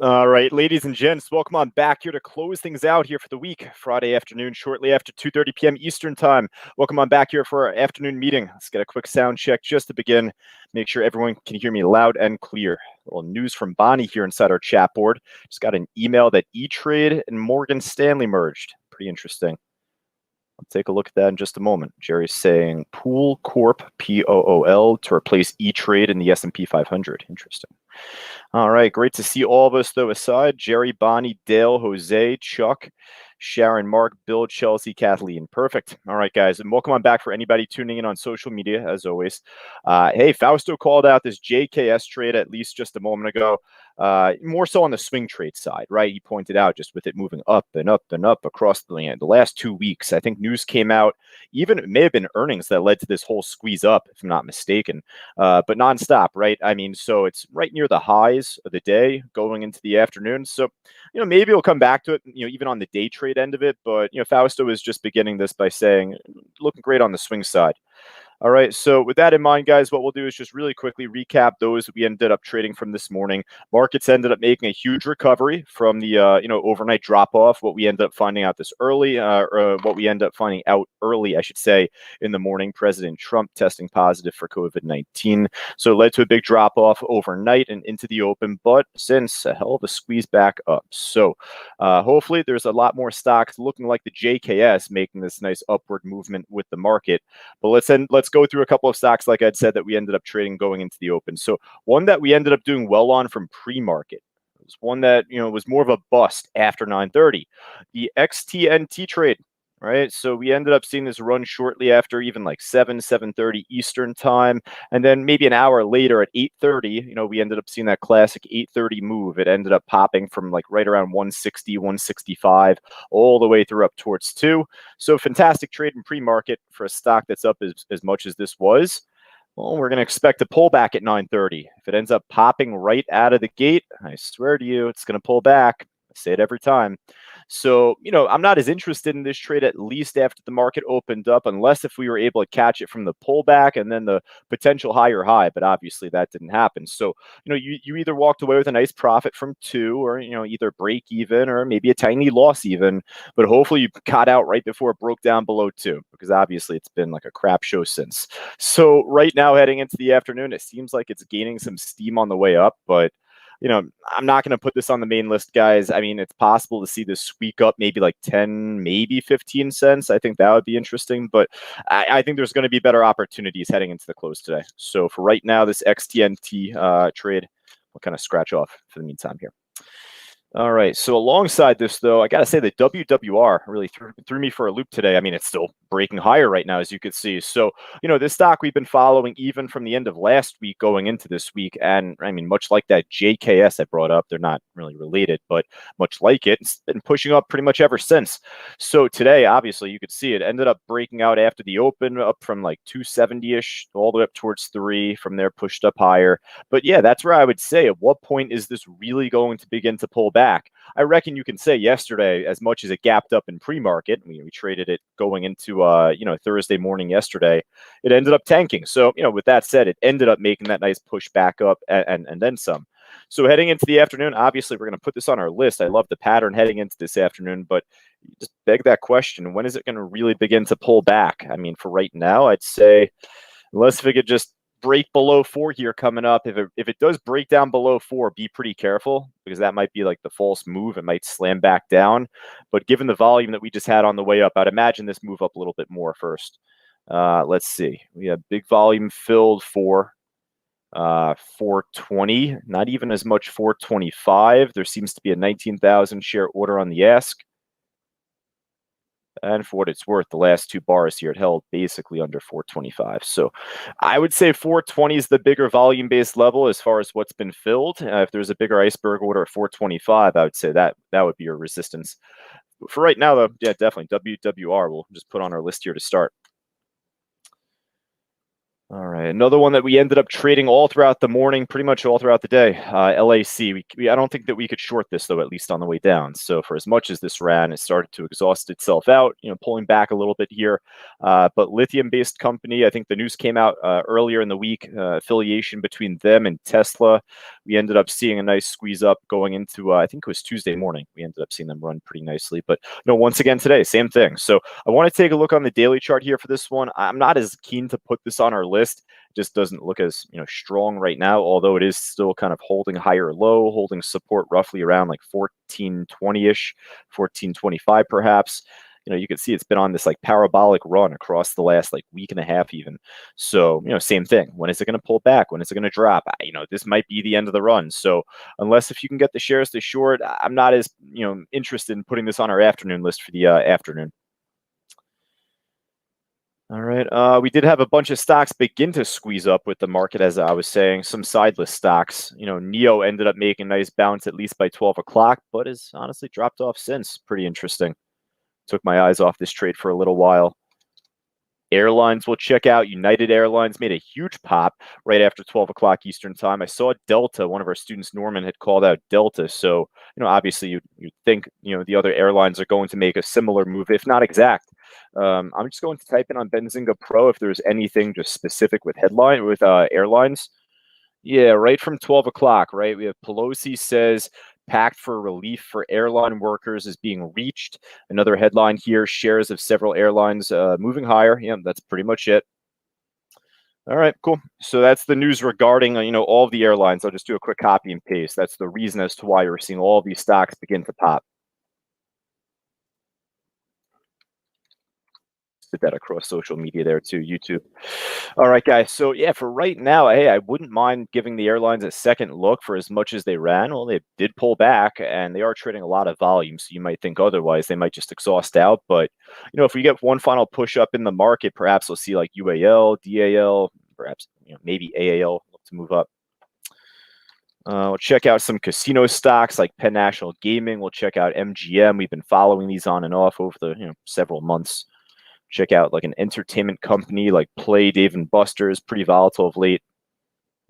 All right, ladies and gents, welcome on back here to close things out here for the week, Friday afternoon, shortly after 2:30 p.m. Eastern Time. Welcome on back here for our afternoon meeting. Let's get a quick sound check just to begin. Make sure everyone can hear me loud and clear. A little news from Bonnie here inside our chat board. Just got an email that E-Trade and Morgan Stanley merged. Pretty interesting. Let's take a look at that in just a moment. Jerry's saying Pool Corp, P-O-O-L, to replace E-Trade in the S&P 500. Interesting. All right, great to see all of us, though, aside. Jerry, Bonnie, Dale, Jose, Chuck, Sharon, Mark, Bill, Chelsea, Kathleen. Perfect. All right, guys, and welcome on back for anybody tuning in on social media, as always. Hey, Fausto called out this JKS trade at least just a moment ago. More so on the swing trade side, right? He pointed out just with it moving up and up and up across the last 2 weeks. I think news came out, even it may have been earnings that led to this whole squeeze up, if I'm not mistaken, but nonstop, right? I mean, so it's right near the highs of the day going into the afternoon. So, maybe we'll come back to it, even on the day trade end of it. But, Fausto is just beginning this by saying, looking great on the swing side. All right, so with that in mind, guys, what we'll do is just really quickly recap those we ended up trading from this morning. Markets ended up making a huge recovery from the overnight drop off. What we ended up finding out this early, what we ended up finding out early, I should say, in the morning. President Trump testing positive for COVID-19, so it led to a big drop off overnight and into the open. But since a hell of a squeeze back up, so hopefully there's a lot more stocks looking like the JKS making this nice upward movement with the market. But let's go through a couple of stocks, like I'd said, that we ended up trading going into the open. So one that we ended up doing well on from pre-market was one that was more of a bust after 9:30, the XTNT trade. Right, so we ended up seeing this run shortly after, even like 7:30 Eastern time, and then maybe an hour later at 8:30, we ended up seeing that classic 8:30 move. It ended up popping from like right around 160, 165, all the way through up towards 2. So fantastic trade in pre-market for a stock that's up as much as this was. Well, we're going to expect a pullback at 9:30. If it ends up popping right out of the gate, I swear to you, it's going to pull back. I say it every time. So, I'm not as interested in this trade, at least after the market opened up, unless if we were able to catch it from the pullback and then the potential higher high. But obviously that didn't happen. So, you either walked away with a nice profit from 2, or, either break even or maybe a tiny loss even. But hopefully you got out right before it broke down below 2, because obviously it's been like a crap show since. So right now, heading into the afternoon, it seems like it's gaining some steam on the way up, but I'm not going to put this on the main list, guys. I mean, it's possible to see this squeak up maybe like 10, maybe 15 cents. I think that would be interesting, but I think there's going to be better opportunities heading into the close today. So for right now, this XTNT trade, we'll kind of scratch off for the meantime here. All right, so alongside this, though, I got to say the WWR really threw me for a loop today. I mean, it's still breaking higher right now, as you could see. So, this stock we've been following even from the end of last week going into this week. And I mean, much like that JKS I brought up, they're not really related, but much like it, it's been pushing up pretty much ever since. So today, obviously, you could see it ended up breaking out after the open, up from like 270-ish all the way up towards 3. From there, pushed up higher. But yeah, that's where I would say, at what point is this really going to begin to pull back? I reckon you can say yesterday, as much as it gapped up in pre-market, we traded it going into Thursday morning yesterday, it ended up tanking. So with that said, it ended up making that nice push back up and then some. So heading into the afternoon, obviously we're going to put this on our list. I love the pattern heading into this afternoon, but you just beg that question: when is it going to really begin to pull back? I mean, for right now, I'd say unless if it could just break below 4 here coming up. If it does break down below 4, be pretty careful, because that might be like the false move. It might slam back down. But given the volume that we just had on the way up, I'd imagine this move up a little bit more first. Let's see. We have big volume filled for 420, not even as much 425. There seems to be a 19,000 share order on the ask. And for what it's worth, the last 2 bars here, it held basically under 425. So I would say 420 is the bigger volume-based level as far as what's been filled. If there's a bigger iceberg order at 425, I would say that would be your resistance. For right now, though, yeah, definitely WWR we'll just put on our list here to start. All right, another one that we ended up trading all throughout the morning, pretty much all throughout the day, LAC. I don't think that we could short this, though, at least on the way down. So for as much as this ran, it started to exhaust itself out, pulling back a little bit here. But lithium-based company, I think the news came out earlier in the week, affiliation between them and Tesla. we ended up seeing a nice squeeze up going into, I think it was Tuesday morning. We ended up seeing them run pretty nicely. But no, once again today, same thing. So I want to take a look on the daily chart here for this one. I'm not as keen to put this on our list. It just doesn't look as strong right now, although it is still kind of holding higher low, holding support roughly around like 1420-ish, 1425 perhaps. You can see it's been on this like parabolic run across the last like week and a half even. So, same thing. When is it going to pull back? When is it going to drop? This might be the end of the run. So unless if you can get the shares to short, I'm not as, interested in putting this on our afternoon list for the afternoon. All right. We did have a bunch of stocks begin to squeeze up with the market, as I was saying. Some sideless stocks. Neo ended up making a nice bounce at least by 12 o'clock, but has honestly dropped off since. Pretty interesting. Took my eyes off this trade for a little while. Airlines we'll check out. United Airlines made a huge pop right after 12 o'clock Eastern time. I saw Delta. One of our students, Norman, had called out Delta. So, obviously you'd think, the other airlines are going to make a similar move, if not exact. I'm just going to type in on Benzinga Pro if there's anything just specific with airlines. Yeah, right from 12 o'clock, right? We have Pelosi says pact for relief for airline workers is being reached. Another headline here, shares of several airlines moving higher. Yeah, that's pretty much it. All right, cool. So that's the news regarding, all of the airlines. I'll just do a quick copy and paste. That's the reason as to why we're seeing all of these stocks begin to pop. Did that across social media there too, YouTube. All right, guys. So yeah, for right now, hey, I wouldn't mind giving the airlines a second look for as much as they ran. Well, they did pull back and they are trading a lot of volume. So you might think otherwise, they might just exhaust out. But if we get one final push up in the market, perhaps we'll see like UAL, DAL, perhaps maybe AAL look to move up. We'll check out some casino stocks like Penn National Gaming. We'll check out MGM. We've been following these on and off over the several months. Check out like an entertainment company like Play Dave and Buster's, pretty volatile of late.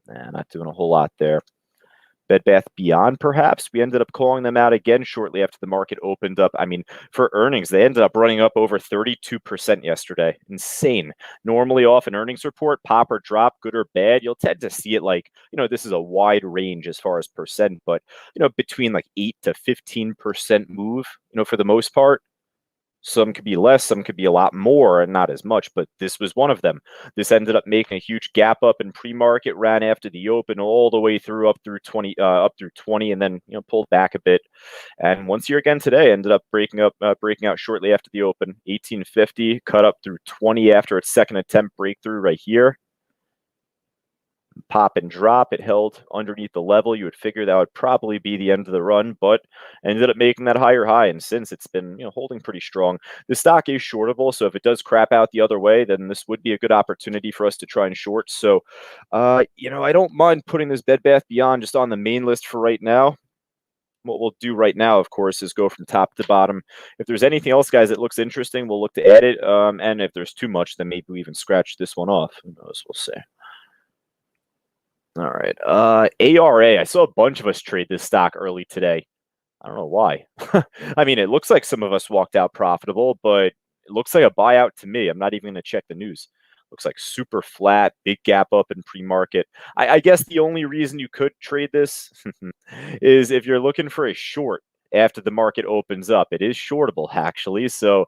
Not doing a whole lot there. Bed Bath Beyond, perhaps. We ended up calling them out again shortly after the market opened up. I mean, for earnings, they ended up running up over 32% yesterday. Insane. Normally off an earnings report, pop or drop, good or bad, you'll tend to see it like, this is a wide range as far as percent, but, between like 8 to 15% move, for the most part. Some could be less, some could be a lot more, and not as much, but this was one of them. This ended up making a huge gap up in pre-market, ran after the open all the way through up through 20, and then pulled back a bit. And once here again today, ended up breaking out shortly after the open. 1850 cut up through 20 after its second attempt breakthrough right here. Pop and drop. It held underneath the level. You would figure that would probably be the end of the run, but ended up making that higher high. And since it's been holding pretty strong, the stock is shortable. So if it does crap out the other way, then this would be a good opportunity for us to try and short. So, I don't mind putting this Bed Bath Beyond just on the main list for right now. What we'll do right now, of course, is go from top to bottom. If there's anything else, guys, that looks interesting, we'll look to add it. And if there's too much, then maybe we even scratch this one off. Who knows? We'll see. All right. ARA. I saw a bunch of us trade this stock early today. I don't know why. I mean, it looks like some of us walked out profitable, but it looks like a buyout to me. I'm not even going to check the news. Looks like super flat, big gap up in pre-market. I guess the only reason you could trade this is if you're looking for a short after the market opens up. It is shortable, actually. So,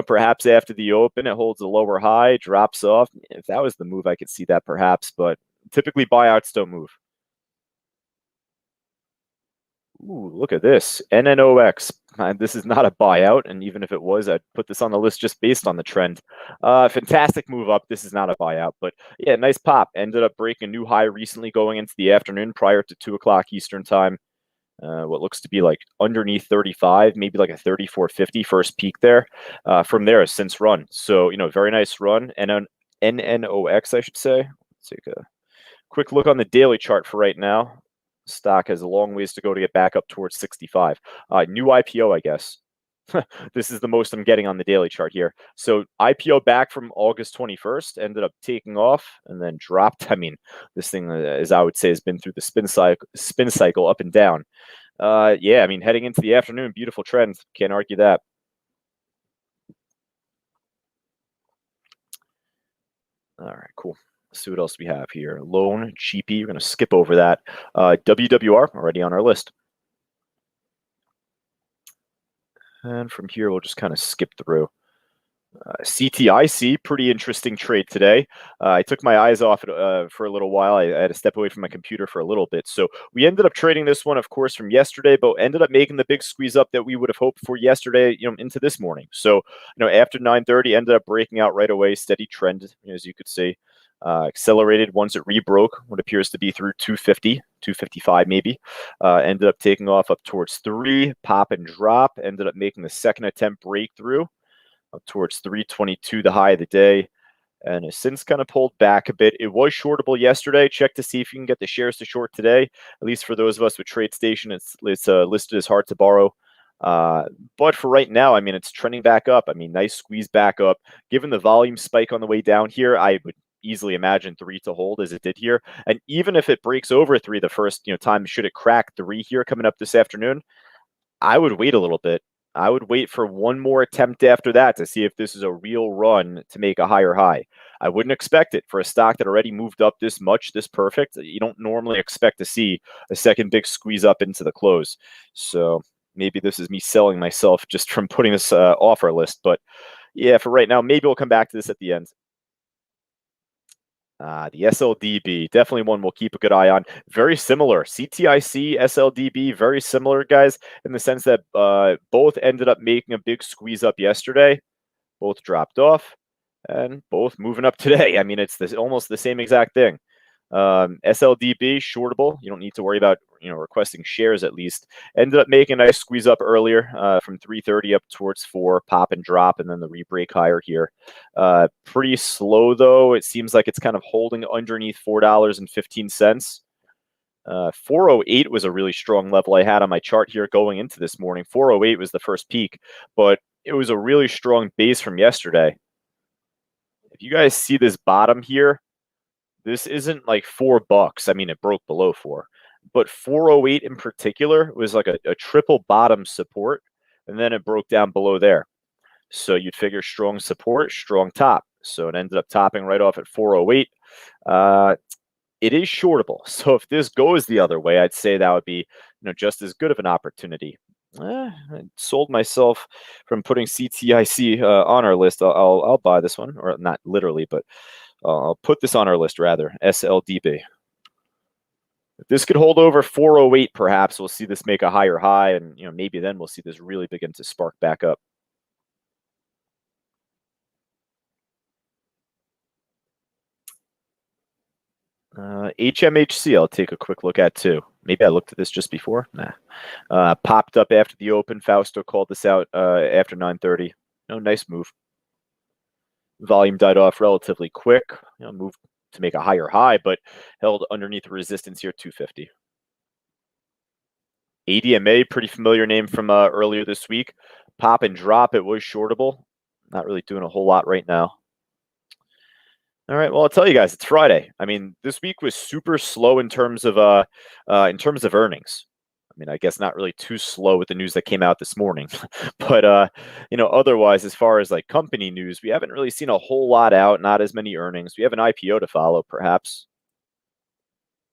perhaps after the open, it holds a lower high, drops off. If that was the move, I could see that perhaps, but typically buyouts don't move. Ooh, look at this. NNOX. This is not a buyout, and even if it was, I'd put this on the list just based on the trend. Fantastic move up. This is not a buyout, but yeah, nice pop. Ended up breaking a new high recently going into the afternoon prior to 2 o'clock Eastern time. What looks to be like underneath 35, maybe like a 34.50 first peak there. From there, has since run. So, very nice run. And NNOX, I should say. Let's take a quick look on the daily chart for right now. Stock has a long ways to go to get back up towards 65. New IPO, I guess. This is the most I'm getting on the daily chart here. So IPO back from August 21st, ended up taking off and then dropped. I mean, this thing, as I would say, has been through the spin cycle up and down. Yeah, I mean, heading into the afternoon, beautiful trend. Can't argue that. All right, cool. Let's see what else we have here. Lone, cheapy. We're going to skip over that. WWR, already on our list. And from here, we'll just kind of skip through. CTIC, pretty interesting trade today. I took my eyes off it for a little while. I had to step away from my computer for a little bit. So we ended up trading this one, of course, from yesterday, but ended up making the big squeeze up that we would have hoped for yesterday, into this morning. So, after 9:30, ended up breaking out right away. Steady trend, as you could see. Accelerated once it rebroke what appears to be through 250, 255 maybe. Ended up taking off up towards 3, pop and drop. Ended up making the second attempt breakthrough up towards 322, the high of the day, and has since kind of pulled back a bit. It was shortable yesterday. Check to see if you can get the shares to short today. At least for those of us with TradeStation, it's listed as hard to borrow. But for right now, it's trending back up. Nice squeeze back up. Given the volume spike on the way down here, I would easily imagine 3 to hold as it did here. And even if it breaks over 3 the first time, should it crack 3 here coming up this afternoon, I would wait a little bit. I would wait for one more attempt after that to see if this is a real run to make a higher high. I wouldn't expect it for a stock that already moved up this much, this perfect. You don't normally expect to see a second big squeeze up into the close. So maybe this is me selling myself just from putting this off our list. But yeah, for right now, maybe we'll come back to this at the end. The SLDB, definitely one we'll keep a good eye on. Very similar. CTIC, SLDB, very similar, guys, in the sense that both ended up making a big squeeze up yesterday. Both dropped off, and both moving up today. It's almost the same exact thing. SLDB, shortable. You don't need to worry about requesting shares at least. Ended up making a nice squeeze up earlier from 330 up towards 4, pop and drop, and then the rebreak higher here. Pretty slow though. It seems like it's kind of holding underneath $4.15. 408 was a really strong level I had on my chart here going into this morning. 408 was the first peak, but it was a really strong base from yesterday. If you guys see this bottom here, this isn't like $4. It broke below 4, but 408 in particular was like a triple bottom support, and then it broke down below there. So you'd figure strong support, strong top. So it ended up topping right off at 408. It is shortable. So if this goes the other way, I'd say that would be just as good of an opportunity. I sold myself from putting CTIC on our list. I'll buy this one, or not literally, but I'll put this on our list rather. SLDB. If this could hold over 408, perhaps we'll see this make a higher high, and maybe then we'll see this really begin to spark back up. HMHC, I'll take a quick look at too. Maybe I looked at this just before. Nah. Popped up after the open. Fausto called this out after 9:30. Nice move. Volume died off relatively quick. Moved to make a higher high, but held underneath resistance here, 250. ADMA, pretty familiar name from earlier this week. Pop and drop, it was shortable. Not really doing a whole lot right now. All right, well, I'll tell you guys, it's Friday. This week was super slow in terms of earnings. I guess not really too slow with the news that came out this morning, but otherwise, as far as like company news, we haven't really seen a whole lot out. Not as many earnings. We have an IPO to follow, perhaps.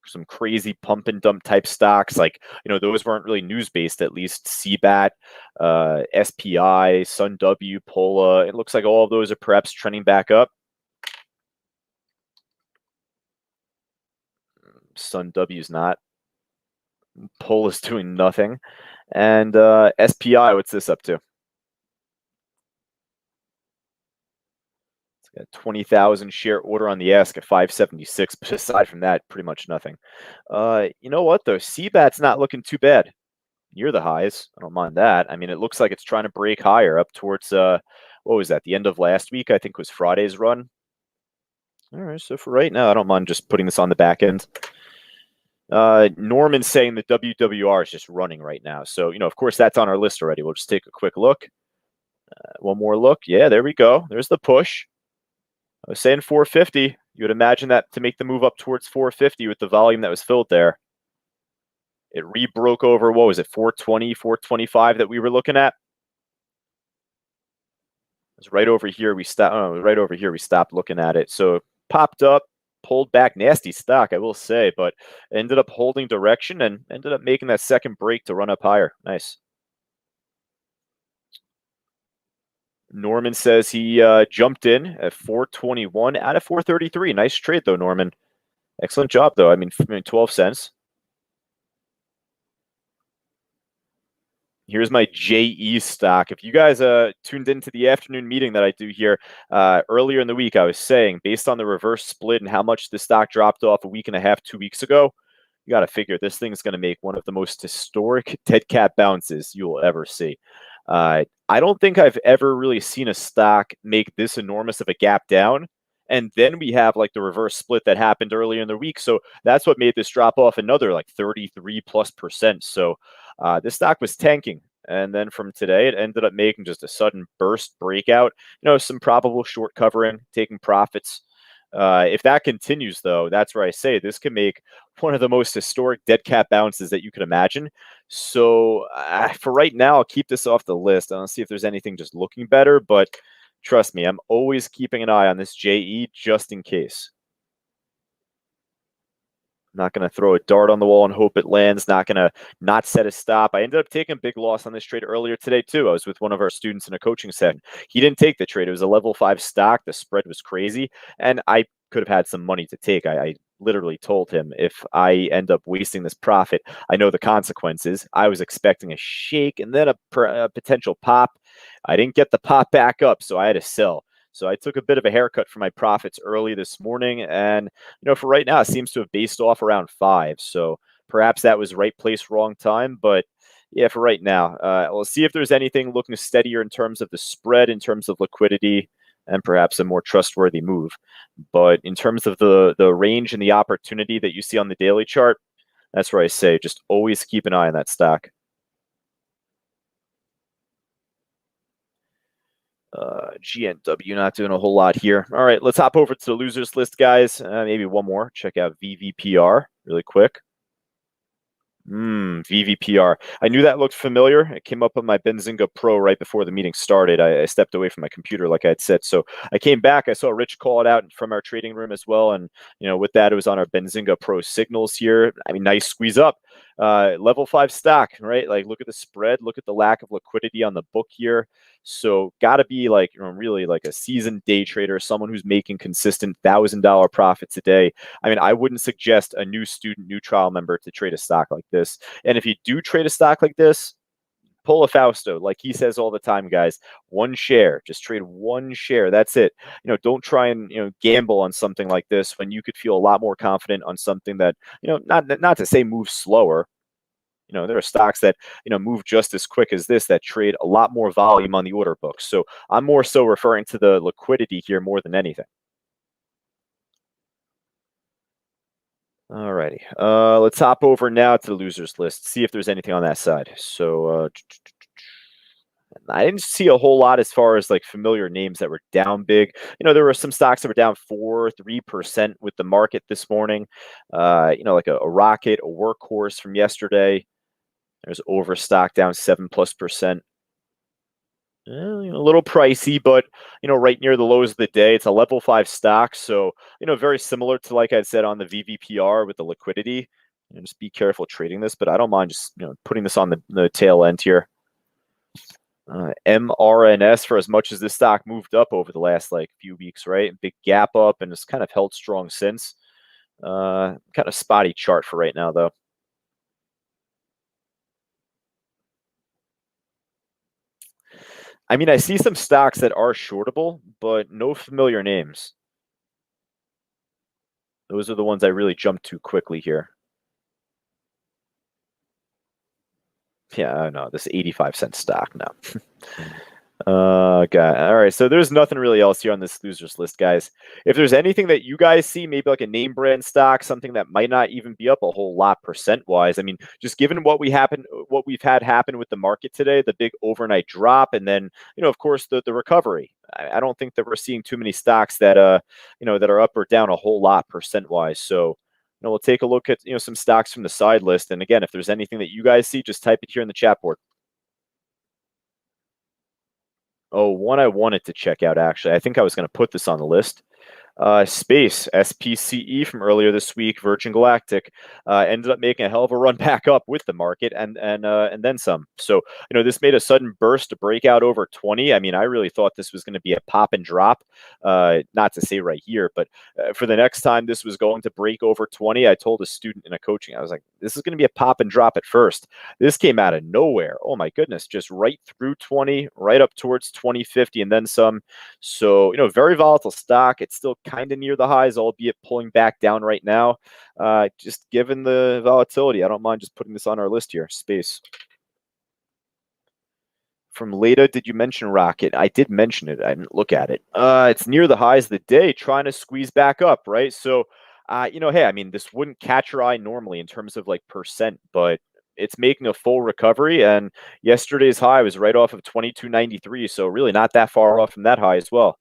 Some crazy pump and dump type stocks, like those weren't really news based. At least CBAT, SPI, Sun W, Pola. It looks like all of those are perhaps trending back up. Sun W's not. Pola's doing nothing. And SPI, what's this up to? It's got 20,000 share order on the ask at 576. But aside from that, pretty much nothing. You know what, though? CBAT's not looking too bad. Near the highs. I don't mind that. It looks like it's trying to break higher up towards, what was that? The end of last week, I think was Friday's run. All right, so for right now, I don't mind just putting this on the back end. Norman's saying the WWR is just running right now. So, of course, that's on our list already. We'll just take a quick look. One more look. Yeah, there we go. There's the push. I was saying 450. You would imagine that to make the move up towards 450 with the volume that was filled there. It rebroke over, what was it, 420, 425 that we were looking at? It was right over here. We stopped looking at it. So popped up, pulled back. Nasty stock, I will say, but ended up holding direction and ended up making that second break to run up higher. Nice. Norman says he jumped in at 421 out of 433. Nice trade, though, Norman. Excellent job, though. I mean 12 cents. Here's my JE stock. If you guys tuned into the afternoon meeting that I do here earlier in the week, I was saying, based on the reverse split and how much the stock dropped off a week and a half, 2 weeks ago, you got to figure this thing's going to make one of the most historic dead cat bounces you will ever see. I don't think I've ever really seen a stock make this enormous of a gap down. And then we have like the reverse split that happened earlier in the week. So that's what made this drop off another like 33+%. So this stock was tanking. And then from today, it ended up making just a sudden burst breakout. Some probable short covering, taking profits. If that continues, though, that's where I say this can make one of the most historic dead cat bounces that you could imagine. So for right now, I'll keep this off the list. I don't see if there's anything just looking better, but trust me, I'm always keeping an eye on this JE just in case. Not going to throw a dart on the wall and hope it lands. Not going to not set a stop. I ended up taking a big loss on this trade earlier today, too. I was with one of our students in a coaching session. He didn't take the trade. It was a level 5 stock. The spread was crazy. And I could have had some money to take. I literally told him, if I end up wasting this profit, I know the consequences. I was expecting a shake and then a potential pop. I didn't get the pop back up, so I had to sell. So I took a bit of a haircut for my profits early this morning. And, for right now, it seems to have based off around 5. So perhaps that was right place, wrong time. But yeah, for right now, we'll see if there's anything looking steadier in terms of the spread, in terms of liquidity, and perhaps a more trustworthy move. But in terms of the range and the opportunity that you see on the daily chart, that's where I say just always keep an eye on that stock. GNW not doing a whole lot here. All right, let's hop over to the losers list, guys. Maybe one more. Check out VVPR really quick. VVPR. I knew that looked familiar. It came up on my Benzinga Pro right before the meeting started. I stepped away from my computer, like I had said. So I came back. I saw Rich call it out from our trading room as well. And, with that, it was on our Benzinga Pro signals here. I mean, nice squeeze up. Level 5 stock, right? Like, look at the spread. Look at the lack of liquidity on the book here. So got to be like, really like a seasoned day trader, someone who's making consistent $1,000 profits a day. I mean, I wouldn't suggest a new student, new trial member to trade a stock like this. And if you do trade a stock like this, pull a Fausto. Like he says all the time, guys, one share, just trade one share. That's it. Don't try and, gamble on something like this when you could feel a lot more confident on something that, not to say move slower. There are stocks that, move just as quick as this, that trade a lot more volume on the order book. So I'm more so referring to the liquidity here more than anything. All righty. Let's hop over now to the losers list, see if there's anything on that side. So I didn't see a whole lot as far as like familiar names that were down big. There were some stocks that were down 3% with the market this morning. Like a Rocket, a Workhorse from yesterday. There's Overstock down 7+%. A little pricey, but right near the lows of the day. It's a level 5 stock, so very similar to, like I said, on the VVPR with the liquidity. Just be careful trading this, but I don't mind just putting this on the tail end here. MRNS, for as much as this stock moved up over the last few weeks, right? Big gap up and it's kind of held strong since. Kind of spotty chart for right now, though. I mean, I see some stocks that are shortable, but no familiar names. Those are the ones I really jumped to quickly here. Yeah, I know this 85-cent stock now. God. All right, so there's nothing really else here on this losers list, guys. If there's anything that you guys see, maybe like a name brand stock, something that might not even be up a whole lot percent-wise. I mean, just given what we've had happen with the market today, the big overnight drop, and then of course the recovery. I don't think that we're seeing too many stocks that that are up or down a whole lot percent-wise. So we'll take a look at some stocks from the side list. And again, if there's anything that you guys see, just type it here in the chat board. Oh, one I wanted to check out, actually. I think I was going to put this on the list. Space, SPCE from earlier this week, Virgin Galactic, ended up making a hell of a run back up with the market and then some. So, this made a sudden burst to break out over 20. I mean, I really thought this was going to be a pop and drop. Not to say right here, but for the next time this was going to break over 20, I told a student in a coaching, I was like, this is going to be a pop and drop at first. This came out of nowhere. Oh my goodness, just right through 20, right up towards 2050 and then some. So, very volatile stock. It's still kind of near the highs, albeit pulling back down right now. Just given the volatility, I don't mind just putting this on our list here. Space. From Leda, did you mention Rocket? I did mention it. I didn't look at it. It's near the highs of the day, trying to squeeze back up, right? So, hey, I mean, this wouldn't catch your eye normally in terms of like percent, but it's making a full recovery. And yesterday's high was right off of 2293, so really not that far off from that high as well.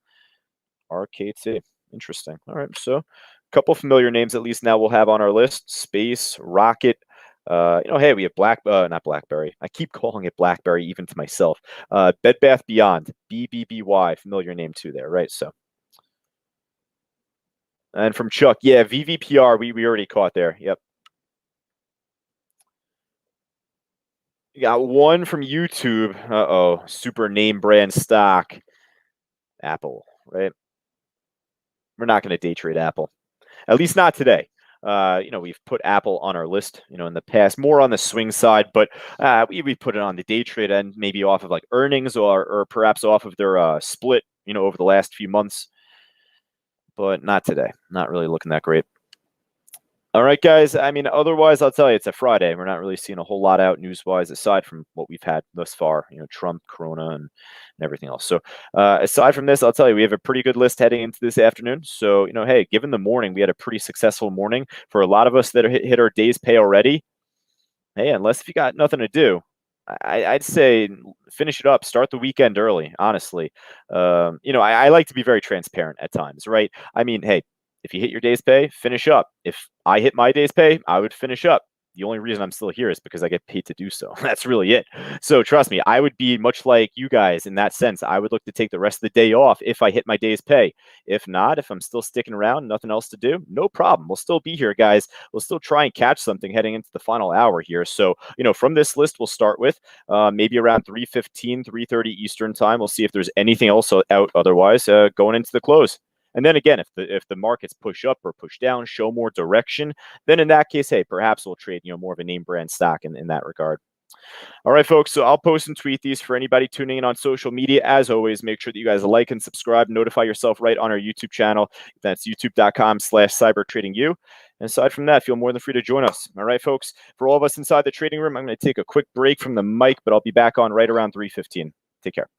RKT. Interesting. All right. So a couple familiar names at least now we'll have on our list. Space, Rocket. Hey, we have not Blackberry. I keep calling it Blackberry even to myself. Bed Bath Beyond, BBBY, familiar name too there, right? So, and from Chuck, yeah, VVPR, we already caught there. Yep. You got one from YouTube. Super name brand stock. Apple, right? We're not going to day trade Apple, at least not today. We've put Apple on our list, in the past, more on the swing side, but we put it on the day trade end, maybe off of like earnings or perhaps off of their split, over the last few months, but not today. Not really looking that great. All right, guys. I mean, otherwise, I'll tell you, it's a Friday. We're not really seeing a whole lot out news-wise aside from what we've had thus far, Trump, Corona, and everything else. So aside from this, I'll tell you, we have a pretty good list heading into this afternoon. So, hey, given the morning, we had a pretty successful morning. For a lot of us that hit our day's pay already, hey, unless if you got nothing to do, I'd say finish it up. Start the weekend early, honestly. I like to be very transparent at times, right? I mean, hey, if you hit your day's pay, finish up. If I hit my day's pay, I would finish up. The only reason I'm still here is because I get paid to do so. That's really it. So trust me, I would be much like you guys in that sense. I would look to take the rest of the day off if I hit my day's pay. If not, if I'm still sticking around, nothing else to do, no problem. We'll still be here, guys. We'll still try and catch something heading into the final hour here. So, from this list, we'll start with maybe around 3:15, 3:30 Eastern time. We'll see if there's anything else out otherwise going into the close. And then again, if the markets push up or push down, show more direction, then in that case, hey, perhaps we'll trade more of a name brand stock in that regard. All right, folks. So I'll post and tweet these for anybody tuning in on social media. As always, make sure that you guys like and subscribe, notify yourself right on our YouTube channel. That's youtube.com/cybertradingu. And aside from that, feel more than free to join us. All right, folks. For all of us inside the trading room, I'm going to take a quick break from the mic, but I'll be back on right around 3:15. Take care.